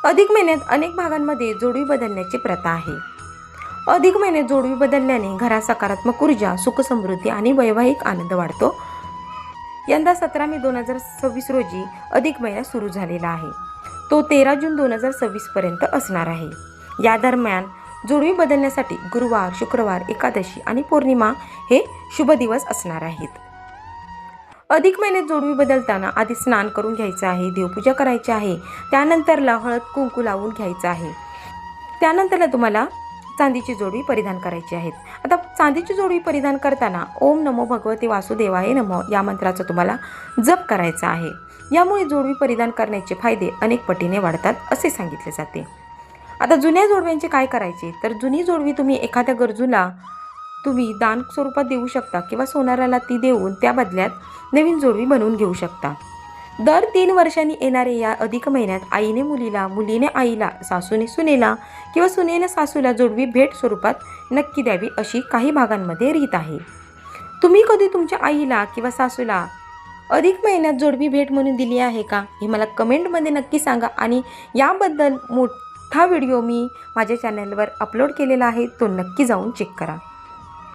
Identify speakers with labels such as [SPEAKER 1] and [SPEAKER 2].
[SPEAKER 1] अधिक महिन्यात अनेक भागांमध्ये जोडवी बदलण्याची प्रथा आहे। अधिक महिन्यात जोडवी बदलल्याने घरात सकारात्मक ऊर्जा, सुख समृद्धी आणि वैवाहिक आनंद वाढतो। यंदा 17 मे 2026 रोजी अधिक महिना सुरू झालेला आहे। तो 13 जून 2026 पर्यंत असणार आहे। या दरम्यान जोडवी बदलण्यासाठी गुरुवार, शुक्रवार, एकादशी आणि पौर्णिमा हे शुभ दिवस असणार आहेत। अधिक महिन्यात जोडवी बदलताना आधी स्नान करून घ्यायचं आहे, देवपूजा करायची आहे, त्यानंतरला हळद कुंकू लावून घ्यायचं आहे। त्यानंतरला तुम्हाला चांदीची जोडवी परिधान करायची आहे। आता चांदीची जोडवी परिधान करताना ओम नमो भगवते वासुदेवाय नमः या मंत्राचा तुम्हाला जप करायचा आहे। यामुळे जोडवी परिधान करण्याचे फायदे अनेक पटीने वाढतात असे सांगितले जाते। आता जुन्या जोडव्यांचे काय करायचे, तर जुनी जोडवी तुम्ही एखाद्या गरजूला तुम्ही दान स्वरूपात देऊ शकता किंवा सोनाराला ती देऊन त्या बदल्यात नवीन जोडवी बनवून घेऊ शकता। दर 3 वर्षांनी येणारे या अधिक महिन्यात आईने मुलीला, मुलीने आईला, सासूने सुनेला किंवा सुनेने सासूला जोडवी भेट स्वरूपात नक्की द्यावी अशी काही भागांमध्ये रीत आहे। तुम्ही कधी तुमच्या आईला किंवा सासूला अधिक महिन्यात जोडवी भेट म्हणून दिली आहे का, हे मला कमेंटमध्ये नक्की सांगा। आणि याबद्दल मोठा व्हिडिओ मी माझ्या चॅनलवर अपलोड केलेला आहे, तो नक्की जाऊन चेक करा।